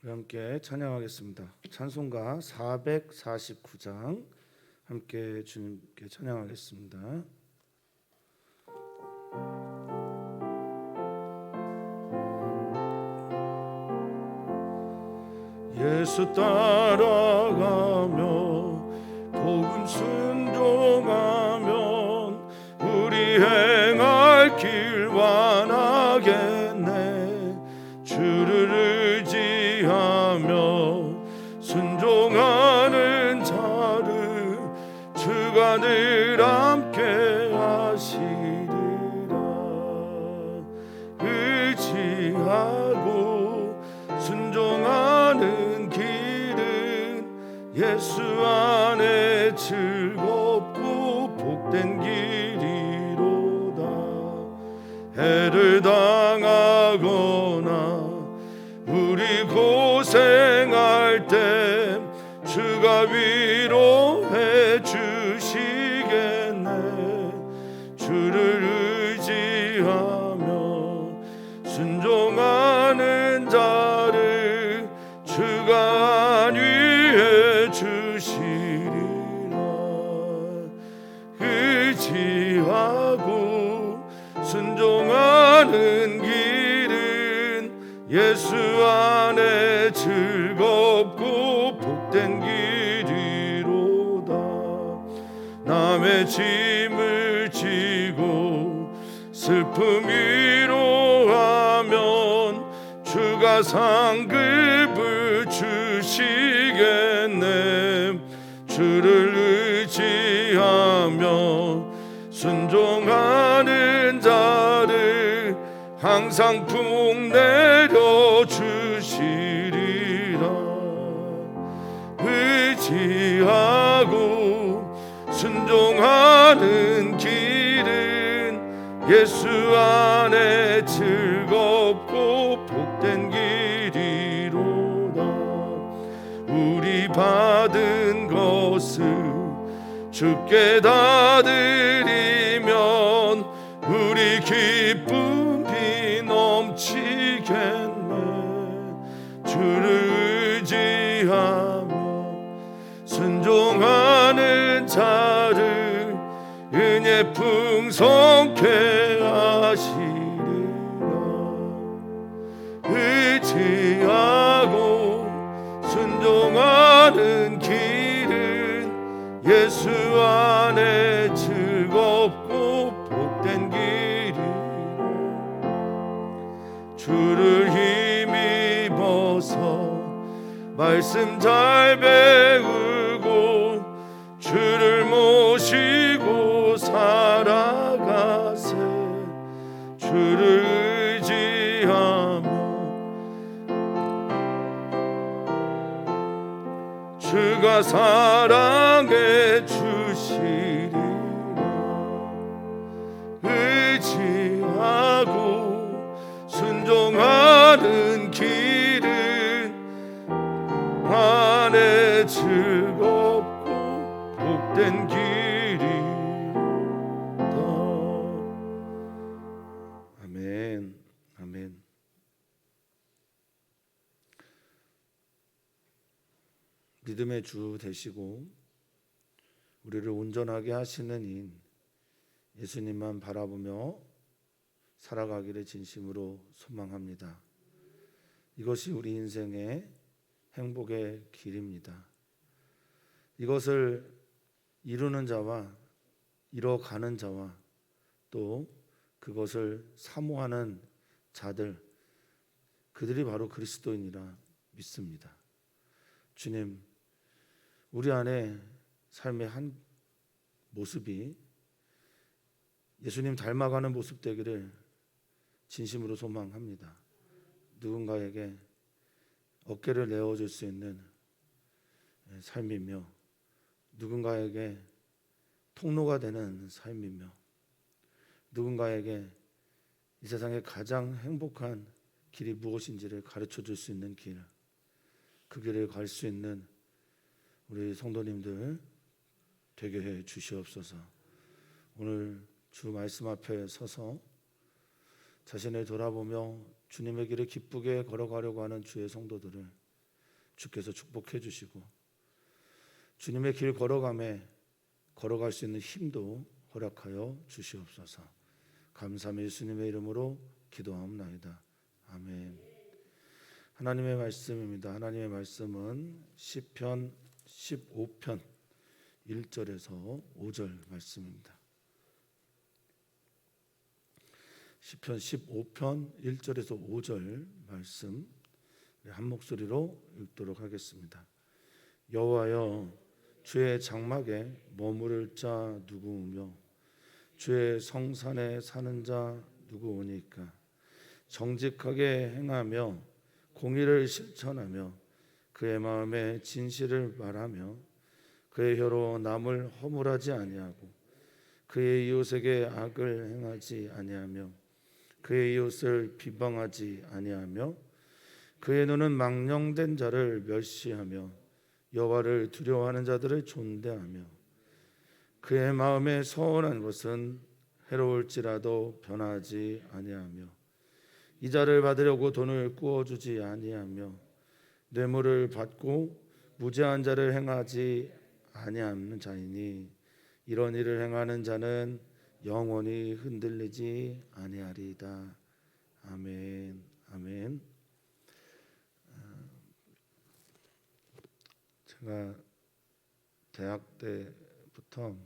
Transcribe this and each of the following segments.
우리 함께 찬양하겠습니다. 찬송가 449장 함께 주님께 찬양하겠습니다. 예수 따라가며 복음 순종하면 우리 행할 길 완하겠네. 주를 의지하며 순종하는 자를 주가 늘 함께 하시리라. 의지하고 순종하는 길은 예수 안에 즐겁고 복된 길이로다. 해를 당하거나 우리 고생할 때 주가 위로해 주시겠네. 주를 의지하며 순종하는 자를 주가 안위해 주시리라. 의지하고 순종하는 길은 예수 안에 즐겁고 복된 길이로다. 남의 짐을 지고 슬픔 위로하면 주가 상급을 주시겠네. 주를 의지하며 순종하는 자를 항상 복 내려 주시리라. 의지하고 순종하는 길은 예수 안에 즐겁고 복된 길이로다. 우리 받은 것을 주께 다 드리면 우리 기쁨이 넘치겠네. 주를 의지하며 순종하는 자를 은혜 풍성케 하시리라. 의지하고 순종하는 길은 예수 안에 즐겁고 복된 길이라. 주를 힘입어서 말씀 잘 배우고 주를 모시고 살아가세. 주를 의지하며 주가 사랑해 주시리라. 의지하고 순종하는 길은 안에 즐겁고 복된 길이다. 아멘. 아멘. 믿음의 주 되시고 우리를 온전하게 하시는 인 예수님만 바라보며 살아가기를 진심으로 소망합니다. 이것이 우리 인생의 행복의 길입니다. 이것을 이루는 자와 이뤄가는 자와 또 그것을 사모하는 자들, 그들이 바로 그리스도인이라 믿습니다. 주님, 우리 안에 삶의 한 모습이 예수님 닮아가는 모습 되기를 진심으로 소망합니다. 누군가에게 어깨를 내어줄 수 있는 삶이며 누군가에게 통로가 되는 삶이며 누군가에게 이 세상의 가장 행복한 길이 무엇인지를 가르쳐 줄 수 있는 길, 그 길을 갈 수 있는 우리 성도님들 되게 해 주시옵소서. 오늘 주 말씀 앞에 서서 자신을 돌아보며 주님의 길을 기쁘게 걸어가려고 하는 주의 성도들을 주께서 축복해 주시고 주님의 길 걸어갈 수 있는 힘도 허락하여 주시옵소서. 감사함의 예수님의 이름으로 기도하옵나이다. 아멘. 하나님의 말씀입니다. 하나님의 말씀은 시편 15편 1절에서 5절 말씀입니다. 시편 15편 1절에서 5절 말씀 한 목소리로 읽도록 하겠습니다. 여호와여, 주의 장막에 머무를 자 누구우며 주의 성산에 사는 자 누구오니까? 정직하게 행하며 공의를 실천하며 그의 마음에 진실을 말하며 그의 혀로 남을 허물하지 아니하고 그의 이웃에게 악을 행하지 아니하며 그의 이웃을 비방하지 아니하며 그의 눈은 망령된 자를 멸시하며 여호와를 두려워하는 자들을 존대하며 그의 마음에 서운한 것은 해로울지라도 변하지 아니하며 이자를 받으려고 돈을 꾸어주지 아니하며 뇌물을 받고 무죄한 자를 행하지 아니하는 자이니 이런 일을 행하는 자는 영원히 흔들리지 아니하리이다. 아멘. 아멘. 제가 대학 때부터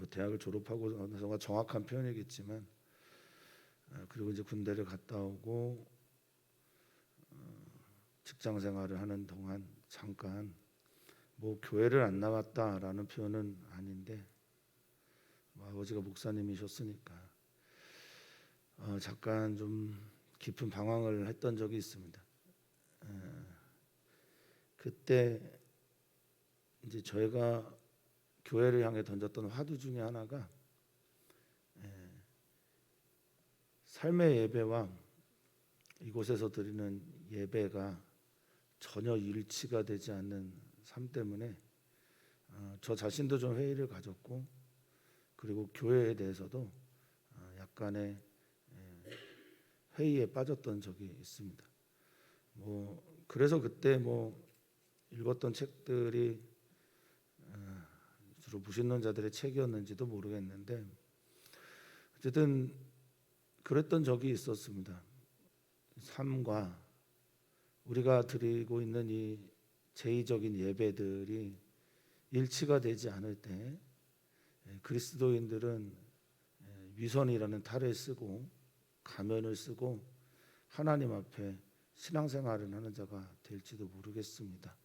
대학을 졸업하고 나서 정확한 표현이겠지만 그리고 이제 군대를 갔다 오고 직장 생활을 하는 동안 잠깐 뭐 교회를 안 나갔다라는 표현은 아닌데 아버지가 목사님이셨으니까 잠깐 좀 깊은 방황을 했던 적이 있습니다. 그때 이제 저희가 교회를 향해 던졌던 화두 중에 하나가 삶의 예배와 이곳에서 드리는 예배가 전혀 일치가 되지 않는 삶 때문에 저 자신도 좀 회의를 가졌고 그리고 교회에 대해서도 약간의 회의에 빠졌던 적이 있습니다. 그래서 그때 읽었던 책들이 주로 무신론자들의 책이었는지도 모르겠는데 어쨌든 그랬던 적이 있었습니다. 삶과 우리가 드리고 있는 이 제의적인 예배들이 일치가 되지 않을 때 그리스도인들은 위선이라는 탈을 쓰고 가면을 쓰고 하나님 앞에 신앙생활을 하는 자가 될지도 모르겠습니다.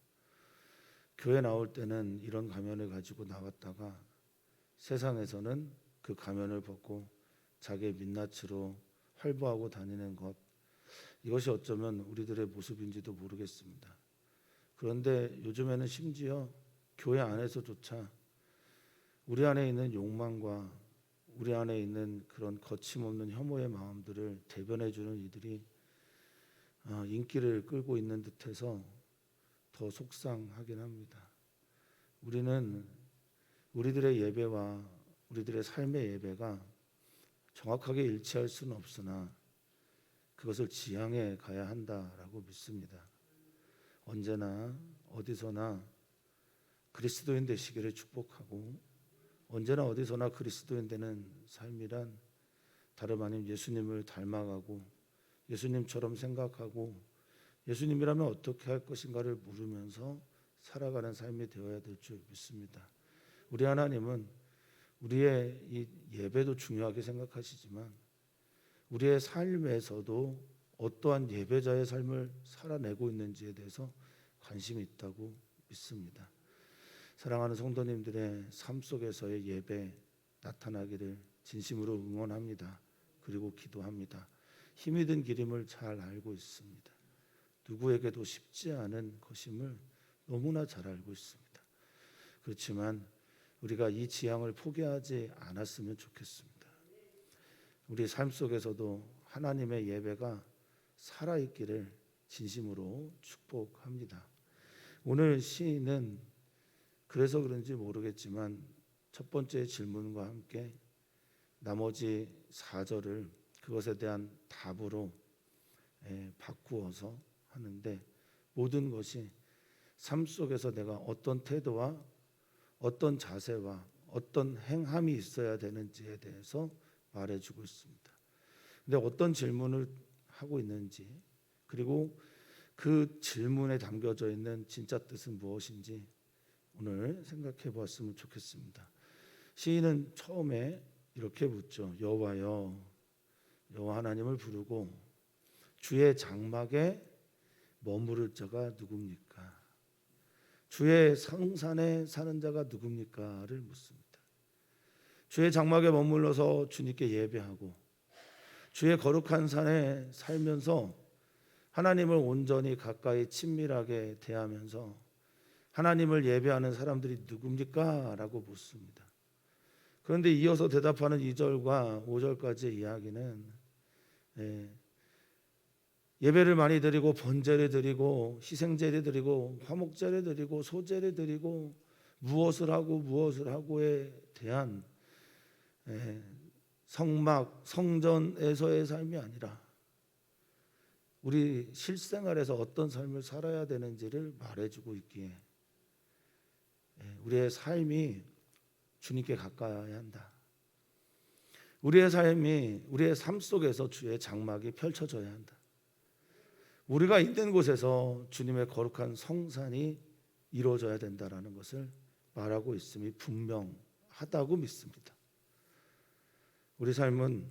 교회 나올 때는 이런 가면을 가지고 나왔다가 세상에서는 그 가면을 벗고 자기의 민낯으로 활보하고 다니는 것, 이것이 어쩌면 우리들의 모습인지도 모르겠습니다. 그런데 요즘에는 심지어 교회 안에서조차 우리 안에 있는 욕망과 우리 안에 있는 그런 거침없는 혐오의 마음들을 대변해주는 이들이 인기를 끌고 있는 듯해서 더 속상하긴 합니다. 우리는 우리들의 예배와 우리들의 삶의 예배가 정확하게 일치할 수는 없으나 그것을 지향해 가야 한다라고 믿습니다. 언제나 어디서나 그리스도인 되시기를 축복하고 언제나 어디서나 그리스도인 되는 삶이란 다름 아닌 예수님을 닮아가고 예수님처럼 생각하고 예수님이라면 어떻게 할 것인가를 물으면서 살아가는 삶이 되어야 될 줄 믿습니다. 우리 하나님은 우리의 이 예배도 중요하게 생각하시지만 우리의 삶에서도 어떠한 예배자의 삶을 살아내고 있는지에 대해서 관심이 있다고 믿습니다. 사랑하는 성도님들의 삶 속에서의 예배 나타나기를 진심으로 응원합니다. 그리고 기도합니다. 힘이 든 길임을 잘 알고 있습니다. 누구에게도 쉽지 않은 것임을 너무나 잘 알고 있습니다. 그렇지만 우리가 이 지향을 포기하지 않았으면 좋겠습니다. 우리 삶 속에서도 하나님의 예배가 살아있기를 진심으로 축복합니다. 오늘 시인은 그래서 그런지 모르겠지만 첫 번째 질문과 함께 나머지 4절을 그것에 대한 답으로 바꾸어서 하는데 모든 것이 삶 속에서 내가 어떤 태도와 어떤 자세와 어떤 행함이 있어야 되는지에 대해서 말해주고 있습니다. 근데 어떤 질문을 하고 있는지, 그리고 그 질문에 담겨져 있는 진짜 뜻은 무엇인지 오늘 생각해 보았으면 좋겠습니다. 시인은 처음에 이렇게 묻죠. 여호와여, 여호와 하나님을 부르고 주의 장막에 머무를 자가 누굽니까? 주의 성산에 사는 자가 누굽니까를 묻습니다. 주의 장막에 머물러서 주님께 예배하고 주의 거룩한 산에 살면서 하나님을 온전히 가까이 친밀하게 대하면서 하나님을 예배하는 사람들이 누굽니까? 라고 묻습니다. 그런데 이어서 대답하는 2절과 5절까지의 이야기는 예배를 많이 드리고 번제를 드리고 희생제를 드리고 화목제를 드리고 소제를 드리고 무엇을 하고에 대한 성막 성전에서의 삶이 아니라 우리 실생활에서 어떤 삶을 살아야 되는지를 말해주고 있기에 우리의 삶이 주님께 가까워야 한다. 우리의 삶 속에서 주의 장막이 펼쳐져야 한다. 우리가 있는 곳에서 주님의 거룩한 성산이 이루어져야 된다라는 것을 말하고 있음이 분명하다고 믿습니다. 우리 삶은,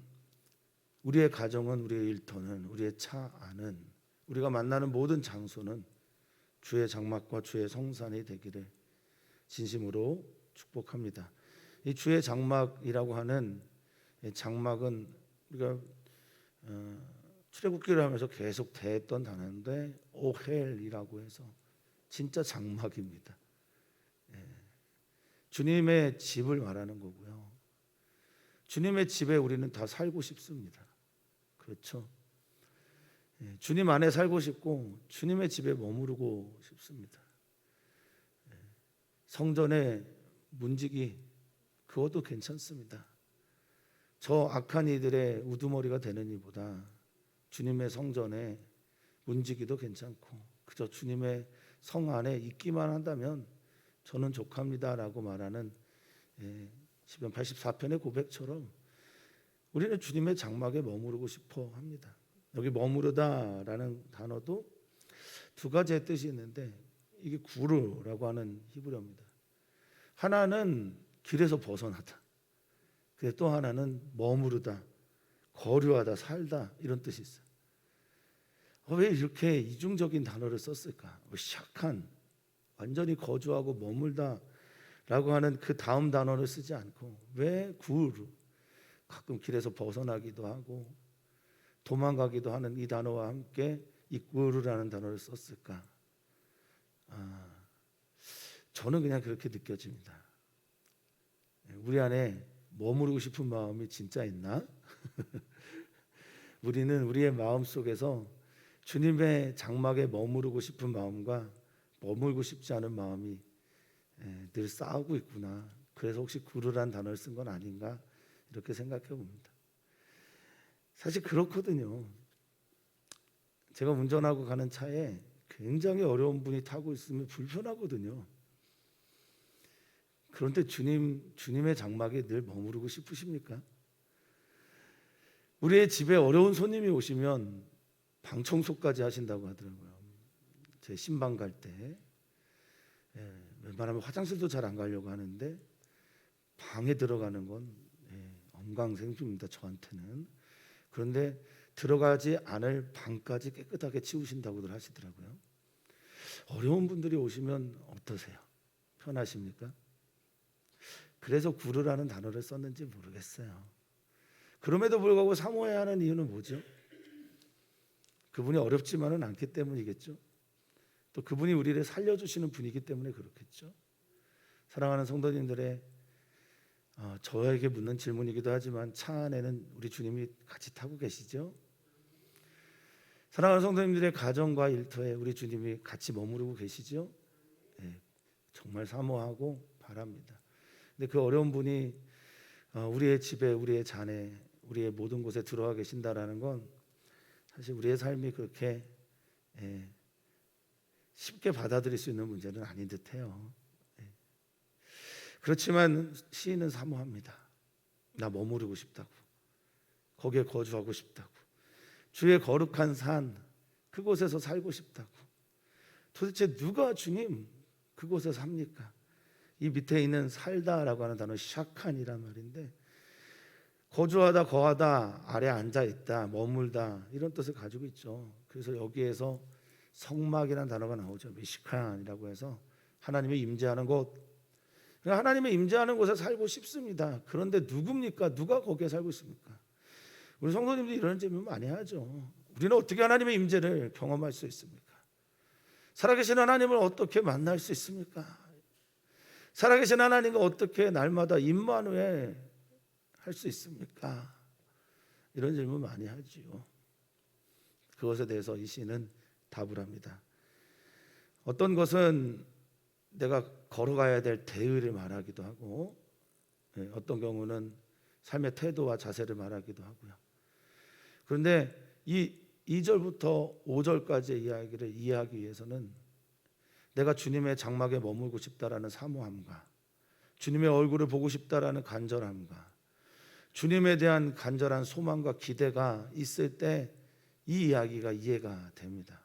우리의 가정은, 우리의 일터는, 우리의 차 안은, 우리가 만나는 모든 장소는 주의 장막과 주의 성산이 되기를 진심으로 축복합니다. 이 주의 장막이라고 하는 장막은 우리가 출애굽기를 하면서 계속 대했던 단어인데 오헬이라고 해서 진짜 장막입니다. 주님의 집을 말하는 거고요. 주님의 집에 우리는 다 살고 싶습니다. 그렇죠? 주님 안에 살고 싶고 주님의 집에 머무르고 싶습니다. 성전의 문지기 그것도 괜찮습니다. 저 악한 이들의 우두머리가 되는 이보다 주님의 성전에 문지기도 괜찮고 그저 주님의 성 안에 있기만 한다면 저는 족합니다라고 말하는 시편 84편의 고백처럼 우리는 주님의 장막에 머무르고 싶어 합니다. 여기 머무르다라는 단어도 두 가지의 뜻이 있는데 이게 구르라고 하는 히브리어입니다. 하나는 길에서 벗어나다. 근데 또 하나는 머무르다, 거류하다, 살다 이런 뜻이 있어요. 왜 이렇게 이중적인 단어를 썼을까? 샥한, 완전히 거주하고 머물다라고 하는 그 다음 단어를 쓰지 않고 왜 구르, 가끔 길에서 벗어나기도 하고 도망가기도 하는 이 단어와 함께 이 구르라는 단어를 썼을까? 저는 그냥 그렇게 느껴집니다. 우리 안에 머무르고 싶은 마음이 진짜 있나? 우리는 우리의 마음 속에서 주님의 장막에 머무르고 싶은 마음과 머물고 싶지 않은 마음이 늘 싸우고 있구나. 그래서 혹시 구르란 단어를 쓴 건 아닌가 이렇게 생각해 봅니다. 사실 그렇거든요. 제가 운전하고 가는 차에 굉장히 어려운 분이 타고 있으면 불편하거든요. 그런데 주님의 장막에 늘 머무르고 싶으십니까? 우리의 집에 어려운 손님이 오시면 방 청소까지 하신다고 하더라고요. 제 신방 갈 때 웬만하면 화장실도 잘 안 가려고 하는데 방에 들어가는 건 엄강생수입니다, 저한테는. 그런데 들어가지 않을 방까지 깨끗하게 치우신다고들 하시더라고요. 어려운 분들이 오시면 어떠세요? 편하십니까? 그래서 구르라는 단어를 썼는지 모르겠어요. 그럼에도 불구하고 사모해야 하는 이유는 뭐죠? 그분이 어렵지만은 않기 때문이겠죠. 또 그분이 우리를 살려주시는 분이기 때문에 그렇겠죠. 사랑하는 성도님들의 저에게 묻는 질문이기도 하지만 차 안에는 우리 주님이 같이 타고 계시죠? 사랑하는 성도님들의 가정과 일터에 우리 주님이 같이 머무르고 계시죠? 정말 사모하고 바랍니다. 근데 그 어려운 분이 우리의 집에, 우리의 잔에, 우리의 모든 곳에 들어와 계신다라는 건 사실 우리의 삶이 그렇게 쉽게 받아들일 수 있는 문제는 아닌 듯해요. 그렇지만 시인은 사모합니다. 나 머무르고 싶다고, 거기에 거주하고 싶다고, 주의 거룩한 산 그곳에서 살고 싶다고. 도대체 누가 주님 그곳에 삽니까? 이 밑에 있는 살다라고 하는 단어 샤칸이란 말인데, 거주하다, 거하다, 아래 앉아있다, 머물다 이런 뜻을 가지고 있죠. 그래서 여기에서 성막이라는 단어가 나오죠. 미시칸이라고 해서 하나님의 임재하는 곳. 하나님의 임재하는 곳에 살고 싶습니다. 그런데 누굽니까? 누가 거기에 살고 있습니까? 우리 성도님들이 이런 질문 많이 하죠. 우리는 어떻게 하나님의 임재를 경험할 수 있습니까? 살아계신 하나님을 어떻게 만날 수 있습니까? 살아계신 하나님과 어떻게 날마다 임마누엘 할 수 있습니까? 이런 질문 많이 하지요. 그것에 대해서 이 시는 답을 합니다. 어떤 것은 내가 걸어가야 될 대의를 말하기도 하고, 어떤 경우는 삶의 태도와 자세를 말하기도 하고요. 그런데 이 2절부터 5절까지의 이야기를 이해하기 위해서는 내가 주님의 장막에 머물고 싶다라는 사모함과 주님의 얼굴을 보고 싶다라는 간절함과 주님에 대한 간절한 소망과 기대가 있을 때 이 이야기가 이해가 됩니다.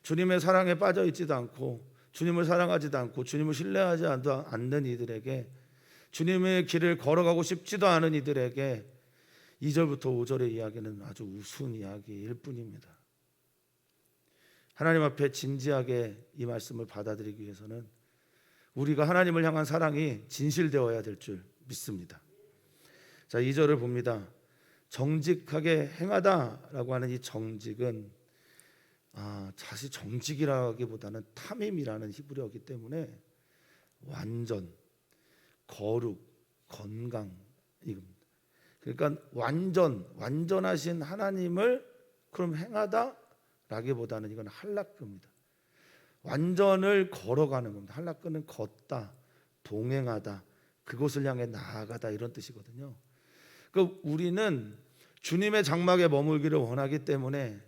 주님의 사랑에 빠져 있지도 않고 주님을 사랑하지도 않고 주님을 신뢰하지 않는 이들에게, 주님의 길을 걸어가고 싶지도 않은 이들에게 2절부터 5절의 이야기는 아주 우스운 이야기일 뿐입니다. 하나님 앞에 진지하게 이 말씀을 받아들이기 위해서는 우리가 하나님을 향한 사랑이 진실되어야 될 줄 믿습니다. 자, 2절을 봅니다. 정직하게 행하다라고 하는 이 정직은 사실 정직이라기보다는 탐임이라는 히브리어이기 때문에 완전, 거룩, 건강 이겁니다. 그러니까 완전하신 하나님을 그럼 행하다라기보다는 이건 할라크입니다. 완전을 걸어가는 겁니다. 할라크는 걷다, 동행하다, 그곳을 향해 나아가다 이런 뜻이거든요. 그 우리는 주님의 장막에 머물기를 원하기 때문에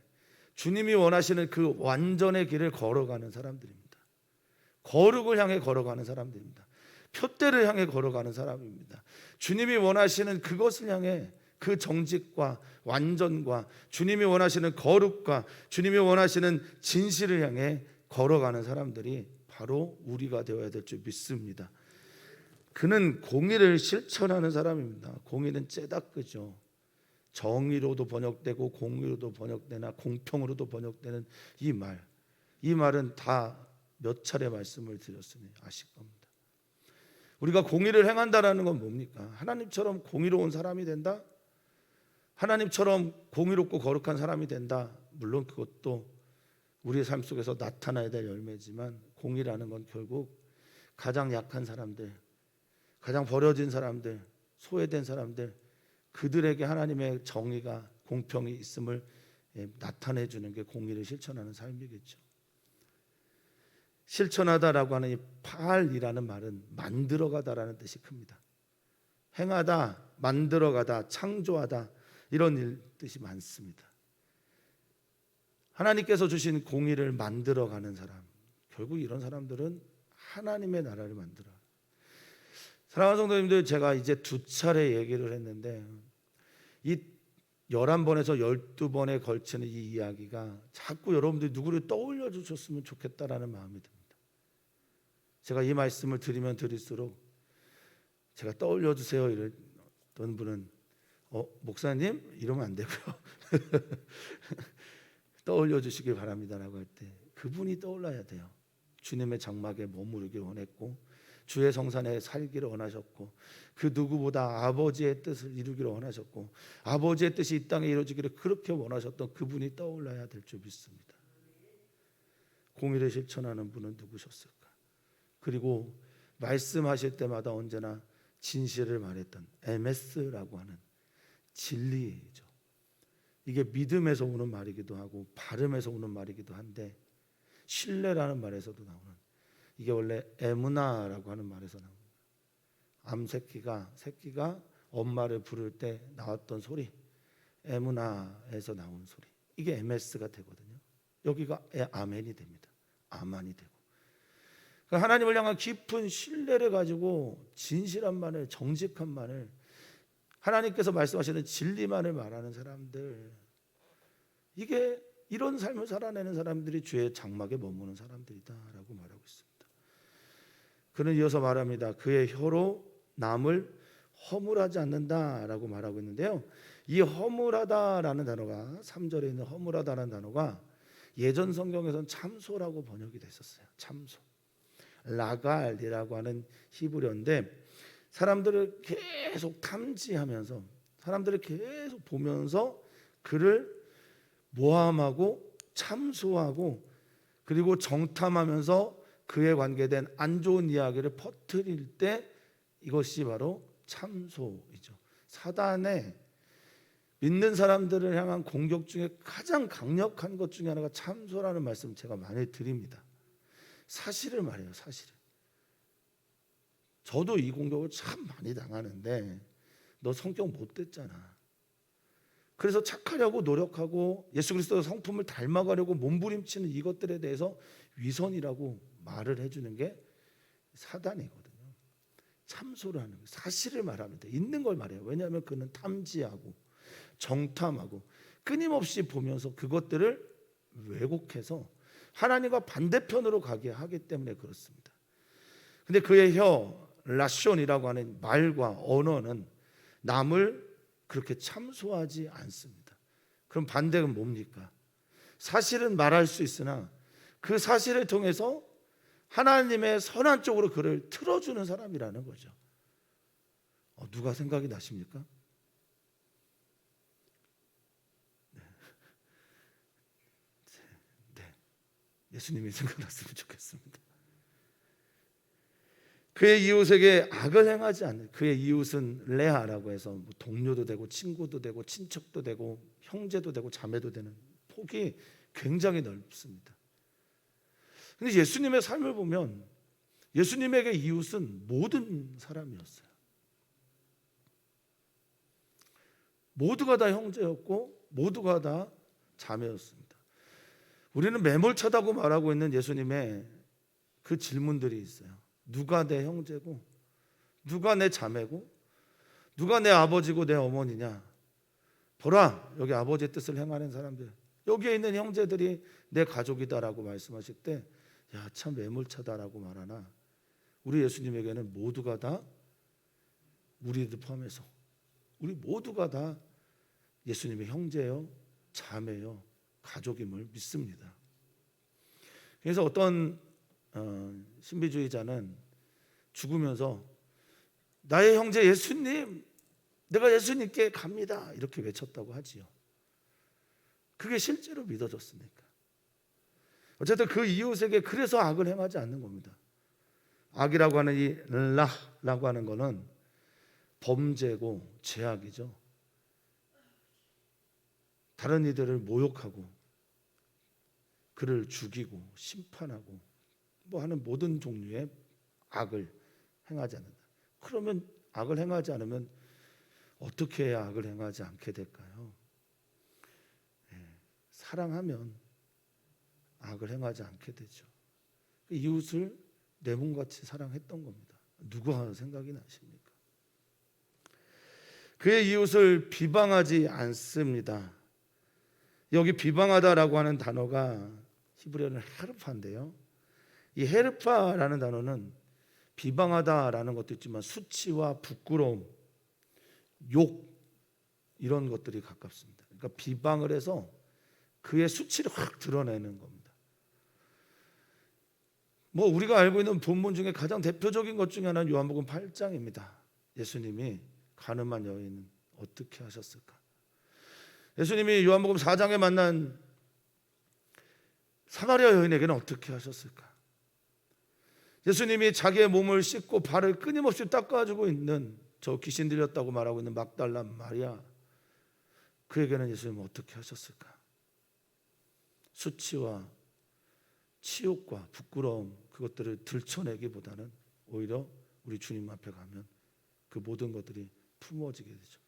주님이 원하시는 그 완전의 길을 걸어가는 사람들입니다. 거룩을 향해 걸어가는 사람들입니다. 표대를 향해 걸어가는 사람입니다. 주님이 원하시는 그것을 향해, 그 정직과 완전과 주님이 원하시는 거룩과 주님이 원하시는 진실을 향해 걸어가는 사람들이 바로 우리가 되어야 될 줄 믿습니다. 그는 공의를 실천하는 사람입니다. 공의는 째다끄죠. 정의로도 번역되고 공의로도 번역되나 공평으로도 번역되는 이 말은 다 몇 차례 말씀을 드렸으니 아실 겁니다. 우리가 공의를 행한다라는 건 뭡니까? 하나님처럼 공의로운 사람이 된다? 하나님처럼 공의롭고 거룩한 사람이 된다? 물론 그것도 우리의 삶 속에서 나타나야 될 열매지만, 공의라는 건 결국 가장 약한 사람들, 가장 버려진 사람들, 소외된 사람들, 그들에게 하나님의 정의가, 공평이 있음을 나타내 주는 게 공의를 실천하는 삶이겠죠. 실천하다라고 하는 이 팔이라는 말은 만들어가다라는 뜻이 큽니다. 행하다, 만들어가다, 창조하다 이런 뜻이 많습니다. 하나님께서 주신 공의를 만들어가는 사람, 결국 이런 사람들은 하나님의 나라를 만들어요. 사랑하는 성도님들, 제가 이제 2차례 얘기를 했는데 이 11번에서 12번에 걸치는 이 이야기가 자꾸 여러분들이 누구를 떠올려 주셨으면 좋겠다라는 마음이 듭니다. 제가 이 말씀을 드리면 드릴수록 제가 떠올려 주세요 이랬던 분은 목사님 이러면 안 되고요. 떠올려 주시길 바랍니다라고 할 때 그분이 떠올라야 돼요. 주님의 장막에 머무르길 원했고 주의 성산에 살기를 원하셨고 그 누구보다 아버지의 뜻을 이루기를 원하셨고 아버지의 뜻이 이 땅에 이루어지기를 그렇게 원하셨던 그분이 떠올라야 될 줄 믿습니다. 공의를 실천하는 분은 누구셨을까? 그리고 말씀하실 때마다 언제나 진실을 말했던 MS라고 하는 진리죠. 이게 믿음에서 오는 말이기도 하고 발음에서 오는 말이기도 한데 신뢰라는 말에서도 나오는, 이게 원래 에무나라고 하는 말에서 나옵니다. 새끼가 엄마를 부를 때 나왔던 소리, 에무나에서 나온 소리, 이게 MS가 되거든요. 여기가 아멘이 됩니다. 아만이 되고. 그러니까 하나님을 향한 깊은 신뢰를 가지고 진실한 말을, 정직한 말을, 하나님께서 말씀하시는 진리만을 말하는 사람들, 이게 이런 삶을 살아내는 사람들이 주의 장막에 머무는 사람들이다라고 말하고 있습니다. 그는 이어서 말합니다. 그의 혀로 남을 허물하지 않는다라고 말하고 있는데요. 이 허물하다라는 단어가, 3절에 있는 허물하다라는 단어가 예전 성경에서는 참소라고 번역이 됐었어요. 참소. 라갈이라고 하는 히브리어인데, 사람들을 계속 탐지하면서, 사람들을 계속 보면서 그를 모함하고 참소하고, 그리고 정탐하면서 그에 관계된 안 좋은 이야기를 퍼뜨릴 때, 이것이 바로 참소이죠. 사단의 믿는 사람들을 향한 공격 중에 가장 강력한 것 중에 하나가 참소라는 말씀을 제가 많이 드립니다. 사실을 말해요. 사실을. 저도 이 공격을 참 많이 당하는데, 너 성격 못됐잖아. 그래서 착하려고 노력하고 예수 그리스도의 성품을 닮아가려고 몸부림치는 이것들에 대해서 위선이라고 말을 해주는 게 사단이거든요. 참소를 하는 거예요. 사실을 말합니다. 있는 걸 말해요. 왜냐하면 그는 탐지하고 정탐하고 끊임없이 보면서 그것들을 왜곡해서 하나님과 반대편으로 가게 하기 때문에 그렇습니다. 근데 그의 혀, 라숀이라고 하는 말과 언어는 남을 그렇게 참소하지 않습니다. 그럼 반대가 뭡니까? 사실은 말할 수 있으나 그 사실을 통해서 하나님의 선한 쪽으로 그를 틀어주는 사람이라는 거죠. 누가 생각이 나십니까? 네. 예수님이 생각났으면 좋겠습니다. 그의 이웃에게 악을 행하지 않는, 그의 이웃은 레아라고 해서 동료도 되고 친구도 되고 친척도 되고 형제도 되고 자매도 되는 폭이 굉장히 넓습니다. 근데 예수님의 삶을 보면 예수님에게 이웃은 모든 사람이었어요. 모두가 다 형제였고 모두가 다 자매였습니다. 우리는 매몰차다고 말하고 있는 예수님의 그 질문들이 있어요. 누가 내 형제고, 누가 내 자매고, 누가 내 아버지고 내 어머니냐. 보라, 여기 아버지의 뜻을 행하는 사람들, 여기에 있는 형제들이 내 가족이다라고 말씀하실 때, 야, 참 매몰차다라고 말하나, 우리 예수님에게는 모두가 다, 우리도 포함해서 우리 모두가 다 예수님의 형제요, 자매요, 가족임을 믿습니다. 그래서 어떤 신비주의자는 죽으면서 나의 형제 예수님, 내가 예수님께 갑니다, 이렇게 외쳤다고 하지요. 그게 실제로 믿어졌습니까? 어쨌든 그 이웃에게 그래서 악을 행하지 않는 겁니다. 악이라고 하는 이 라라고 하는 거는 범죄고 죄악이죠. 다른 이들을 모욕하고 그를 죽이고 심판하고 뭐 하는 모든 종류의 악을 행하지 않는다. 그러면 악을 행하지 않으면 어떻게 해야 악을 행하지 않게 될까요? 사랑하면 악을 행하지 않게 되죠. 이웃을 내 몸같이 사랑했던 겁니다. 누가 생각이 나십니까? 그의 이웃을 비방하지 않습니다. 여기 비방하다라고 하는 단어가 히브리어는 헤르파인데요. 이 헤르파라는 단어는 비방하다라는 것도 있지만 수치와 부끄러움, 욕, 이런 것들이 가깝습니다. 그러니까 비방을 해서 그의 수치를 확 드러내는 겁니다. 뭐 우리가 알고 있는 본문 중에 가장 대표적인 것 중에 하나는 요한복음 8장입니다. 예수님이 가늠한 여인은 어떻게 하셨을까? 예수님이 요한복음 4장에 만난 사마리아 여인에게는 어떻게 하셨을까? 예수님이 자기의 몸을 씻고 발을 끊임없이 닦아주고 있는 저 귀신 들렸다고 말하고 있는 막달라 마리아, 그에게는 예수님은 어떻게 하셨을까? 수치와 치욕과 부끄러움, 그것들을 들춰내기보다는 오히려 우리 주님 앞에 가면 그 모든 것들이 품어지게 되죠.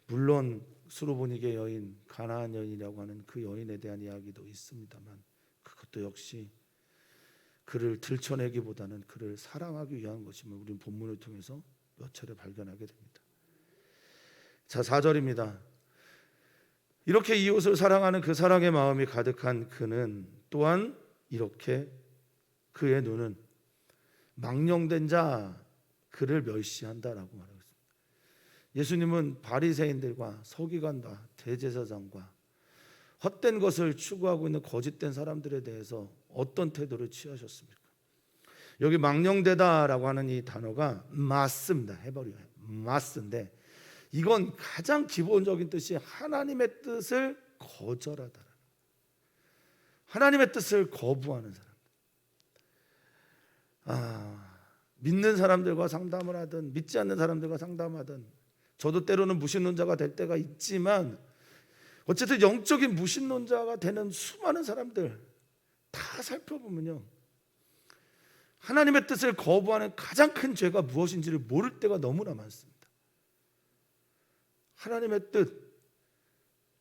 물론 수르보니게 여인, 가나안 여인이라고 하는 그 여인에 대한 이야기도 있습니다만 그것도 역시 그를 들춰내기보다는 그를 사랑하기 위한 것임을 우리는 본문을 통해서 몇 차례 발견하게 됩니다. 자, 4절입니다. 이렇게 이웃을 사랑하는 그 사랑의 마음이 가득한 그는 또한 이렇게 그의 눈은 망령된 자 그를 멸시한다라고 말하고 있습니다. 예수님은 바리새인들과 서기관과 대제사장과 헛된 것을 추구하고 있는 거짓된 사람들에 대해서 어떤 태도를 취하셨습니까? 여기 망령되다라고 하는 이 단어가 마스입니다. 해버려요. 마스인데 이건 가장 기본적인 뜻이 하나님의 뜻을 거절하다. 하나님의 뜻을 거부하는 사람. 믿는 사람들과 상담을 하든 믿지 않는 사람들과 상담하든 저도 때로는 무신론자가 될 때가 있지만 어쨌든 영적인 무신론자가 되는 수많은 사람들 다 살펴보면요, 하나님의 뜻을 거부하는 가장 큰 죄가 무엇인지를 모를 때가 너무나 많습니다. 하나님의 뜻,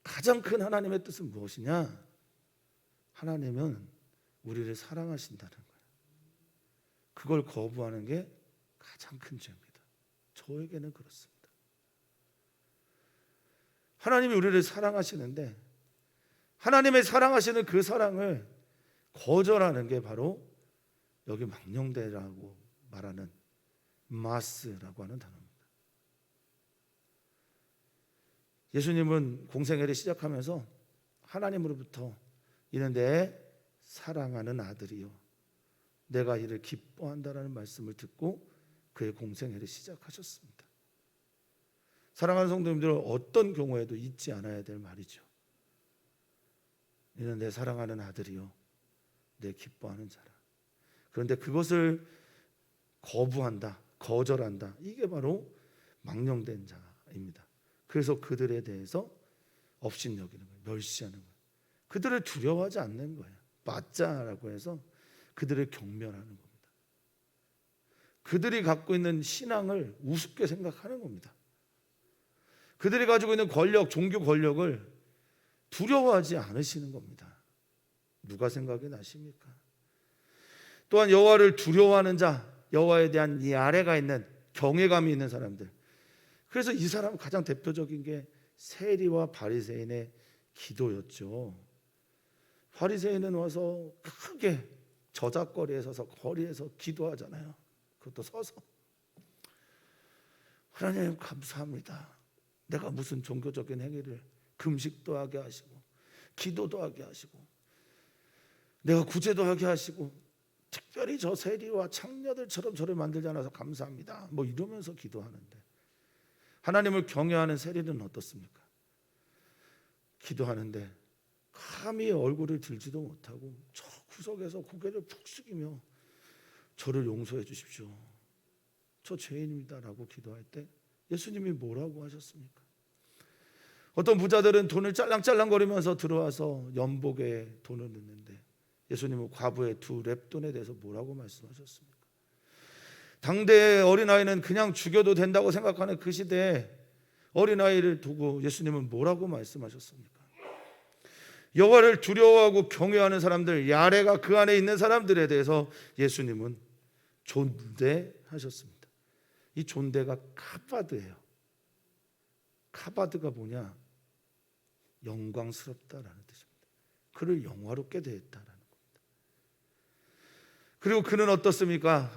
가장 큰 하나님의 뜻은 무엇이냐? 하나님은 우리를 사랑하신다는 거예요. 그걸 거부하는 게 가장 큰 죄입니다. 저에게는 그렇습니다. 하나님이 우리를 사랑하시는데 하나님의 사랑하시는 그 사랑을 거절하는 게 바로 여기 망령되라고 말하는 마스라고 하는 단어입니다. 예수님은 공생애를 시작하면서 하나님으로부터 이는 내 사랑하는 아들이요 내가 이를 기뻐한다라는 말씀을 듣고 그의 공생애를 시작하셨습니다. 사랑하는 성도님들, 어떤 경우에도 잊지 않아야 될 말이죠. 이는 내 사랑하는 아들이요 내 기뻐하는 자라. 그런데 그것을 거부한다, 거절한다, 이게 바로 망령된 자입니다. 그래서 그들에 대해서 업신여기는 거예요. 멸시하는 거예요. 그들을 두려워하지 않는 거예요. 맞자라고 해서 그들을 경멸하는 겁니다. 그들이 갖고 있는 신앙을 우습게 생각하는 겁니다. 그들이 가지고 있는 권력, 종교 권력을 두려워하지 않으시는 겁니다. 누가 생각이 나십니까? 또한 여호와를 두려워하는 자, 여호와에 대한 이 아래가 있는 경외감이 있는 사람들. 그래서 이 사람은 가장 대표적인 게 세리와 바리새인의 기도였죠. 바리새인은 와서 크게 저작거리에 서서 거리에서 기도하잖아요. 그것도 서서. 하나님 감사합니다. 내가 무슨 종교적인 행위를 금식도 하게 하시고 기도도 하게 하시고 내가 구제도 하게 하시고 특별히 저 세리와 창녀들처럼 저를 만들지 않아서 감사합니다. 뭐 이러면서 기도하는데 하나님을 경외하는 세리는 어떻습니까? 기도하는데 감히 얼굴을 들지도 못하고 저 구석에서 고개를 푹 숙이며 저를 용서해 주십시오. 저 죄인입니다라고 기도할 때 예수님이 뭐라고 하셨습니까? 어떤 부자들은 돈을 짤랑짤랑거리면서 들어와서 연복에 돈을 넣는데 예수님은 과부의 2렙돈에 대해서 뭐라고 말씀하셨습니까? 당대의 어린아이는 그냥 죽여도 된다고 생각하는 그 시대에 어린아이를 두고 예수님은 뭐라고 말씀하셨습니까? 여호와를 두려워하고 경외하는 사람들, 야레가 그 안에 있는 사람들에 대해서 예수님은 존대하셨습니다. 이 존대가 카바드예요. 카바드가 뭐냐? 영광스럽다라는 뜻입니다. 그를 영화롭게 대했다라는 겁니다. 그리고 그는 어떻습니까?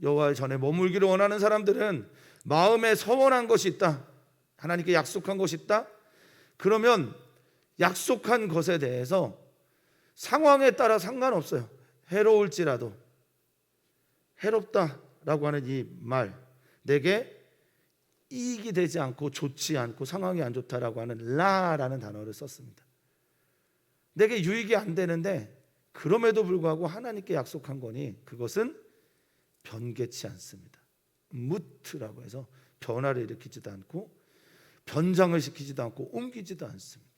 여호와의 전에 머물기를 원하는 사람들은 마음에 서원한 것이 있다, 하나님께 약속한 것이 있다, 그러면 약속한 것에 대해서 상황에 따라 상관없어요. 해로울지라도, 해롭다라고 하는 이 말, 내게 이익이 되지 않고 좋지 않고 상황이 안 좋다라고 하는 라라는 단어를 썼습니다. 내게 유익이 안 되는데 그럼에도 불구하고 하나님께 약속한 거니 그것은 변개치 않습니다. 무트라고 해서 변화를 일으키지도 않고 변장을 시키지도 않고 옮기지도 않습니다.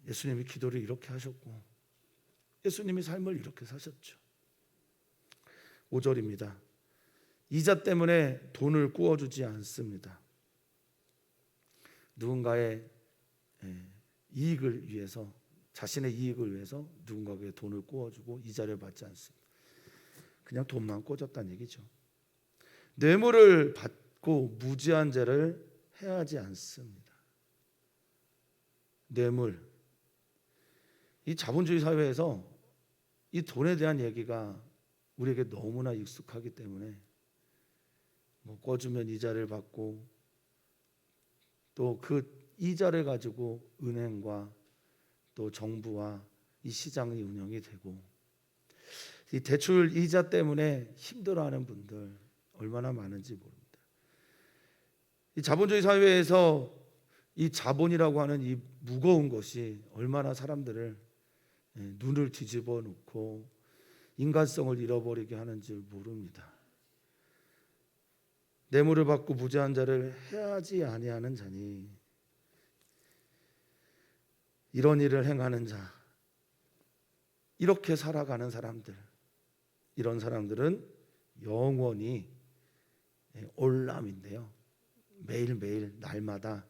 예수님이 기도를 이렇게 하셨고 예수님이 삶을 이렇게 사셨죠. 5절입니다. 이자 때문에 돈을 꾸어주지 않습니다. 누군가의 이익을 위해서, 자신의 이익을 위해서 누군가에게 돈을 꾸어주고 이자를 받지 않습니다. 그냥 돈만 꿔줬다는 얘기죠. 뇌물을 받고 무지한 죄를 해하지 않습니다. 뇌물, 이 자본주의 사회에서 이 돈에 대한 얘기가 우리에게 너무나 익숙하기 때문에 꿔주면 이자를 받고 또 그 이자를 가지고 은행과 또 정부와 이 시장이 운영이 되고, 이 대출 이자 때문에 힘들어하는 분들 얼마나 많은지 모릅니다. 이 자본주의 사회에서 이 자본이라고 하는 이 무거운 것이 얼마나 사람들을 눈을 뒤집어 놓고 인간성을 잃어버리게 하는지 모릅니다. 뇌물을 받고 무죄한 자를 해하지 아니하는 자니, 이런 일을 행하는 자, 이렇게 살아가는 사람들, 이런 사람들은 영원히 올람인데요, 매일매일 날마다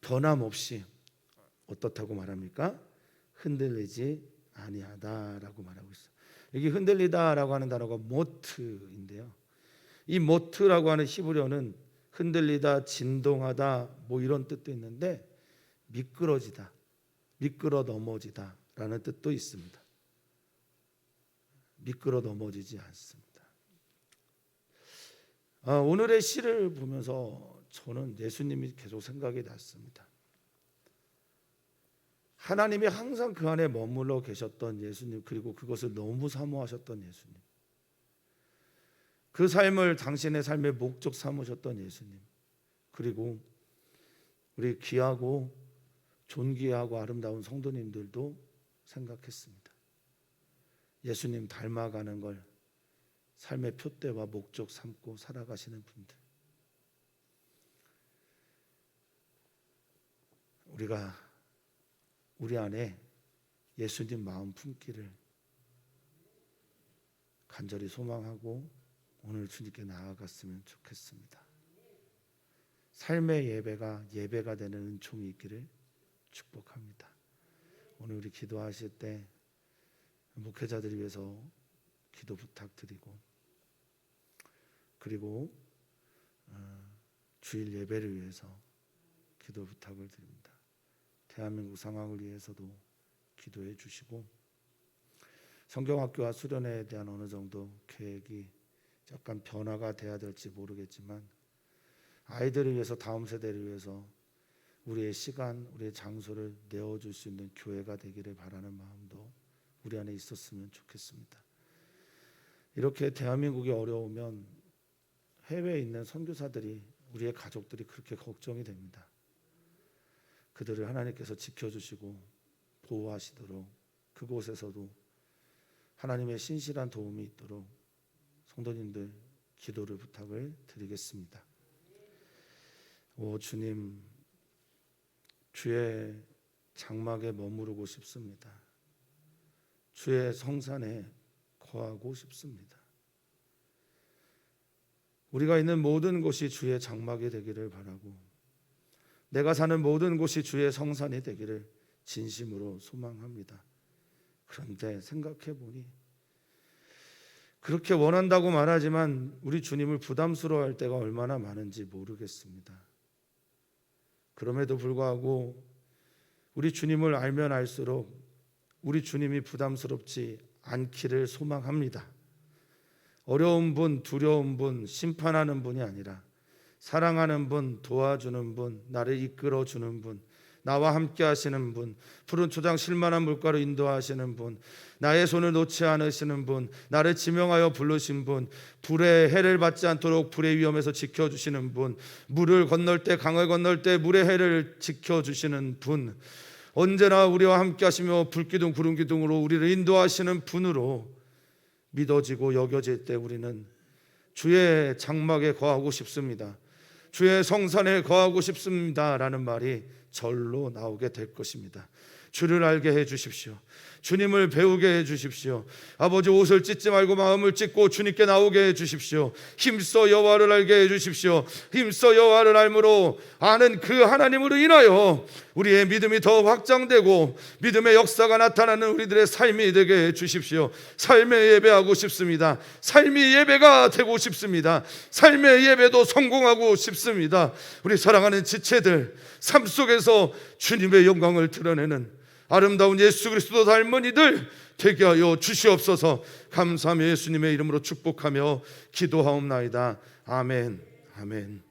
변함없이 어떻다고 말합니까? 흔들리지 아니하다라고 말하고 있어요. 여기 흔들리다라고 하는 단어가 모트인데요, 이 모트라고 하는 히브리어는 흔들리다, 진동하다 이런 뜻도 있는데 미끄러지다, 미끄러 넘어지다 라는 뜻도 있습니다. 미끄러 넘어지지 않습니다. 오늘의 시를 보면서 저는 예수님이 계속 생각이 났습니다. 하나님이 항상 그 안에 머물러 계셨던 예수님, 그리고 그것을 너무 사모하셨던 예수님, 그 삶을 당신의 삶의 목적 삼으셨던 예수님, 그리고 우리 귀하고 존귀하고 아름다운 성도님들도 생각했습니다. 예수님 닮아가는 걸 삶의 표대와 목적 삼고 살아가시는 분들, 우리가 우리 안에 예수님 마음 품기를 간절히 소망하고 오늘 주님께 나아갔으면 좋겠습니다. 삶의 예배가 되는 은총이 있기를 축복합니다. 오늘 우리 기도하실 때 목회자들을 위해서 기도 부탁드리고, 그리고 주일 예배를 위해서 기도 부탁을 드립니다. 대한민국 상황을 위해서도 기도해 주시고, 성경학교와 수련회에 대한 어느 정도 계획이 약간 변화가 돼야 될지 모르겠지만, 아이들을 위해서, 다음 세대를 위해서 우리의 시간, 우리의 장소를 내어줄 수 있는 교회가 되기를 바라는 마음도 우리 안에 있었으면 좋겠습니다. 이렇게 대한민국이 어려우면 해외에 있는 선교사들이, 우리의 가족들이 그렇게 걱정이 됩니다. 그들을 하나님께서 지켜주시고 보호하시도록, 그곳에서도 하나님의 신실한 도움이 있도록 성도님들 기도를 부탁을 드리겠습니다. 오 주님, 주의 장막에 머무르고 싶습니다. 주의 성산에 거하고 싶습니다. 우리가 있는 모든 곳이 주의 장막이 되기를 바라고, 내가 사는 모든 곳이 주의 성산이 되기를 진심으로 소망합니다. 그런데 생각해 보니 그렇게 원한다고 말하지만 우리 주님을 부담스러워할 때가 얼마나 많은지 모르겠습니다. 그럼에도 불구하고 우리 주님을 알면 알수록 우리 주님이 부담스럽지 않기를 소망합니다. 어려운 분, 두려운 분, 심판하는 분이 아니라 사랑하는 분, 도와주는 분, 나를 이끌어주는 분, 나와 함께 하시는 분, 푸른 초장 실만한 물가로 인도하시는 분, 나의 손을 놓지 않으시는 분, 나를 지명하여 부르신 분, 불의 해를 받지 않도록 불의 위험에서 지켜주시는 분, 물을 건널 때, 강을 건널 때 물의 해를 지켜주시는 분, 언제나 우리와 함께 하시며 불기둥 구름기둥으로 우리를 인도하시는 분으로 믿어지고 여겨질 때 우리는 주의 장막에 거하고 싶습니다. 주의 성산에 거하고 싶습니다 라는 말이 절로 나오게 될 것입니다. 주를 알게 해 주십시오. 주님을 배우게 해주십시오. 아버지, 옷을 찢지 말고 마음을 찢고 주님께 나오게 해주십시오. 힘써 여호와를 알게 해주십시오. 힘써 여호와를 알므로 아는 그 하나님으로 인하여 우리의 믿음이 더 확장되고 믿음의 역사가 나타나는 우리들의 삶이 되게 해주십시오. 삶의 예배하고 싶습니다. 삶이 예배가 되고 싶습니다. 삶의 예배도 성공하고 싶습니다. 우리 사랑하는 지체들, 삶 속에서 주님의 영광을 드러내는 아름다운 예수 그리스도 닮은 이들 되게 하여 주시옵소서. 감사하며 예수님의 이름으로 축복하며 기도하옵나이다. 아멘. 아멘.